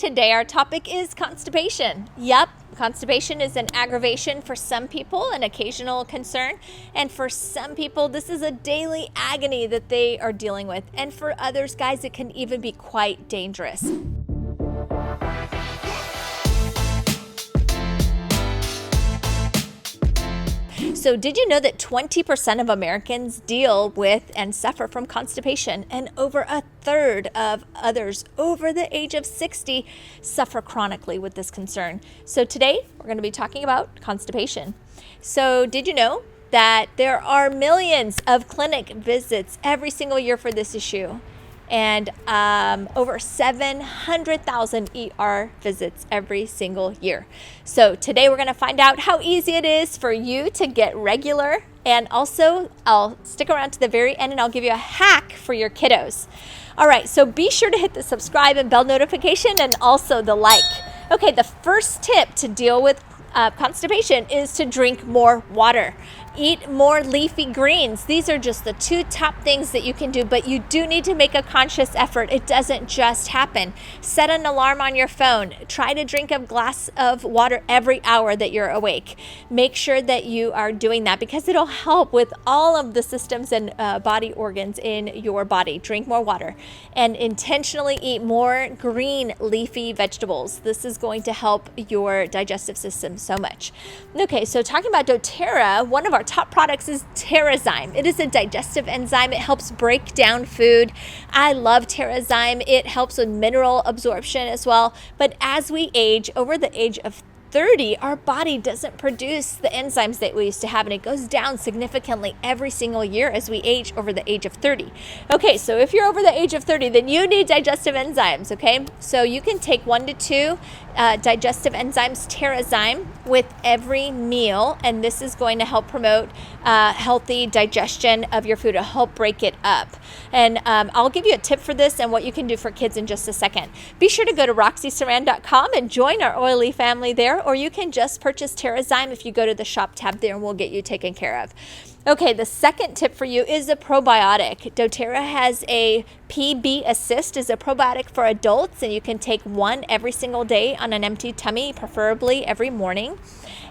Today our topic is constipation. Yep, constipation is an aggravation for some people, an occasional concern, and for some people this is a daily agony that they are dealing with, and for others, guys, it can even be quite dangerous. So did you know that 20% of Americans deal with and suffer from constipation, and over a third of others over the age of 60 suffer chronically with this concern? So today we're going to be talking about constipation. So did you know that there are millions of clinic visits every single year for this issue? And over 700,000 ER visits every single year. So today we're going to find out how easy it is for you to get regular, and also I'll stick around to the very end and I'll give you a hack for your kiddos. All right, so be sure to hit the subscribe and bell notification and also the like. Okay, the first tip to deal with constipation is to drink more water. Eat more leafy greens. These are just the two top things that you can do, but you do need to make a conscious effort. It doesn't just happen. Set an alarm on your phone. Try to drink a glass of water every hour that you're awake. Make sure that you are doing that because it'll help with all of the systems and body organs in your body. Drink more water and intentionally eat more green leafy vegetables. This is going to help your digestive system so much. Okay, so talking about doTERRA, one of our top products is Terrazyme. It is a digestive enzyme. It helps break down food. I love Terrazyme. It helps with mineral absorption as well. But as we age, over the age of 30, our body doesn't produce the enzymes that we used to have, and it goes down significantly every single year as we age over the age of 30. Okay, so if you're over the age of 30, then you need digestive enzymes, okay? So you can take 1 to 2 digestive enzymes, Terrazyme, with every meal, and this is going to help promote healthy digestion of your food, to help break it up. And I'll give you a tip for this and what you can do for kids in just a second. Be sure to go to RoxySaran.com and join our oily family there, or you can just purchase Terrazyme if you go to the shop tab there, and we'll get you taken care of. Okay, the second tip for you is a probiotic. doTERRA has a PB Assist, is a probiotic for adults, and you can take one every single day on an empty tummy, preferably every morning.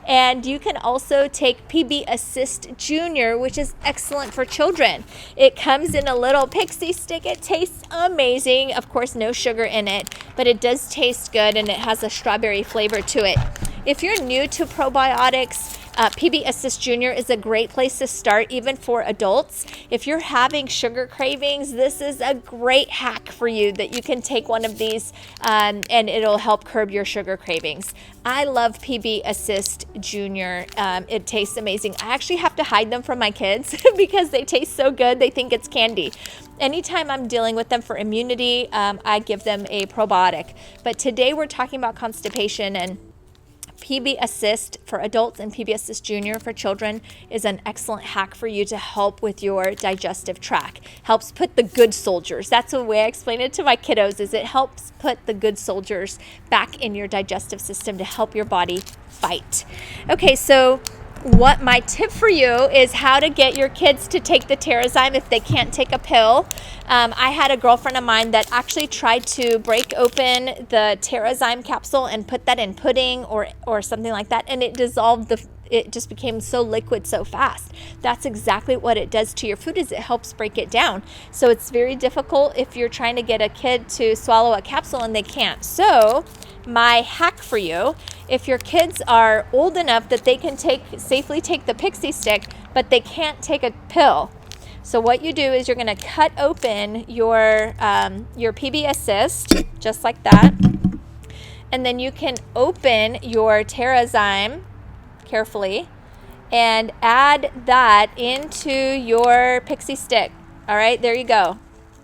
And you can also take PB Assist Junior, which is excellent for children. It comes in a little pixie stick. It tastes amazing. Of course, no sugar in it, but it does taste good, and it has a strawberry flavor to it. If you're new to probiotics, PB Assist Junior is a great place to start, even for adults. If you're having sugar cravings, this is a great hack for you, that you can take one of these and it'll help curb your sugar cravings. I love PB Assist Junior. It tastes amazing. I actually have to hide them from my kids because they taste so good. They think it's candy. Anytime I'm dealing with them for immunity, I give them a probiotic. But today we're talking about constipation, and PB Assist for adults and PB Assist Junior for children is an excellent hack for you to help with your digestive tract. Helps put the good soldiers, that's the way I explain it to my kiddos, is it helps put the good soldiers back in your digestive system to help your body fight. Okay, so what my tip for you is how to get your kids to take the Terrazyme if they can't take a pill. I had a girlfriend of mine that actually tried to break open the Terrazyme capsule and put that in pudding or something like that, and it dissolved it just became so liquid so fast. That's exactly what it does to your food, is it helps break it down. So it's very difficult if you're trying to get a kid to swallow a capsule and they can't. So my hack for you, if your kids are old enough that they can safely take the pixie stick, but they can't take a pill. So what you do is you're going to cut open your PB Assist, just like that. And then you can open your Terrazyme carefully and add that into your pixie stick. All right, there you go.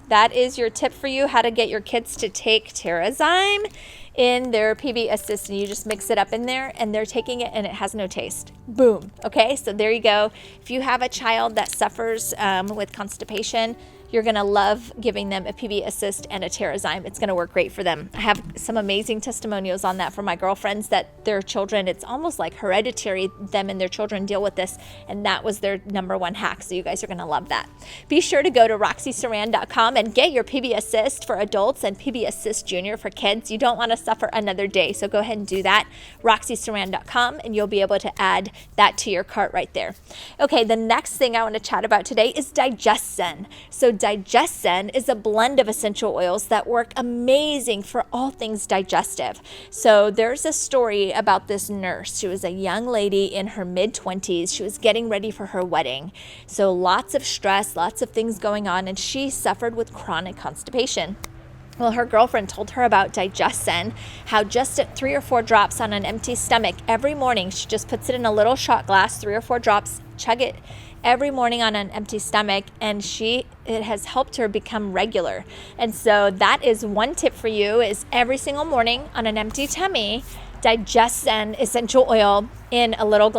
That is your tip for you, how to get your kids to take Terrazyme in their PB Assist, and you just mix it up in there and they're taking it and it has no taste. Boom. Okay, so there you go. If you have a child that suffers with constipation, you're going to love giving them a PB Assist and a Terrazyme. It's going to work great for them. I have some amazing testimonials on that from my girlfriends that their children, it's almost like hereditary, them and their children deal with this, and that was their number one hack. So you guys are going to love that. Be sure to go to RoxySaran.com and get your PB Assist for adults and PB Assist Junior for kids. You don't want to suffer another day. So go ahead and do that, roxysaran.com, and you'll be able to add that to your cart right there. Okay, the next thing I want to chat about today is Digestion. So Digestion is a blend of essential oils that work amazing for all things digestive. So there's a story about this nurse. She was a young lady in her mid-20s. She was getting ready for her wedding. So lots of stress, lots of things going on, and she suffered with chronic constipation. Well, her girlfriend told her about Digestion, how just at 3 or 4 drops on an empty stomach every morning, she just puts it in a little shot glass, 3 or 4 drops, chug it every morning on an empty stomach, and it has helped her become regular. And so that is one tip for you, is every single morning on an empty tummy, Digestion essential oil in a little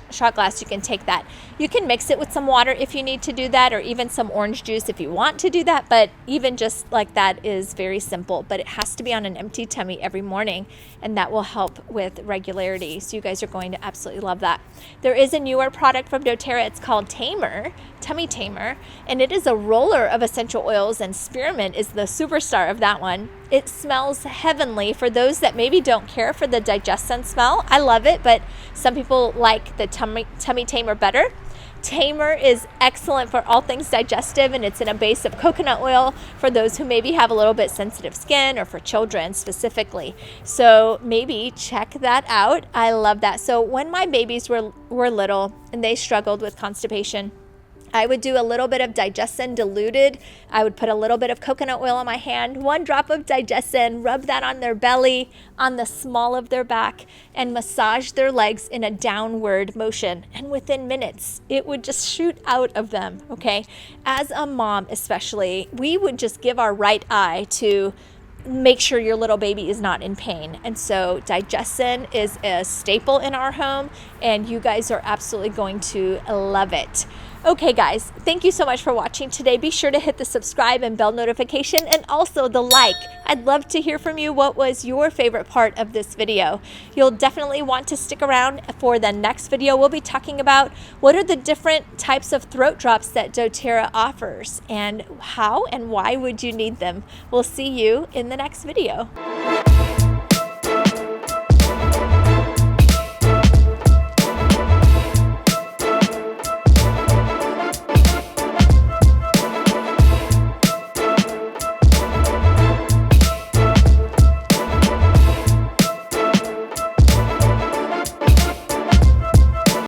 shot glass. You can take that. You can mix it with some water if you need to do that, or even some orange juice if you want to do that. But even just like that is very simple. But it has to be on an empty tummy every morning, and that will help with regularity. So you guys are going to absolutely love that. There is a newer product from doTERRA. It's called Tamer, Tummy Tamer, and it is a roller of essential oils, and spearmint is the superstar of that one. It smells heavenly. For those that maybe don't care for the Digestion smell, I love it, but some people like the Tummy Tamer better. Tamer is excellent for all things digestive, and it's in a base of coconut oil for those who maybe have a little bit sensitive skin, or for children specifically. So maybe check that out. I love that. So when my babies were little and they struggled with constipation, I would do a little bit of Digestion diluted. I would put a little bit of coconut oil on my hand, 1 drop of Digestion, rub that on their belly, on the small of their back, and massage their legs in a downward motion. And within minutes, it would just shoot out of them, okay? As a mom especially, we would just give our right eye to make sure your little baby is not in pain. And so Digestion is a staple in our home, and you guys are absolutely going to love it. Okay, guys, thank you so much for watching today. Be sure to hit the subscribe and bell notification, and also the like. I'd love to hear from you. What was your favorite part of this video? You'll definitely want to stick around for the next video. We'll be talking about what are the different types of throat drops that doTERRA offers, and how and why would you need them. We'll see you in the next video.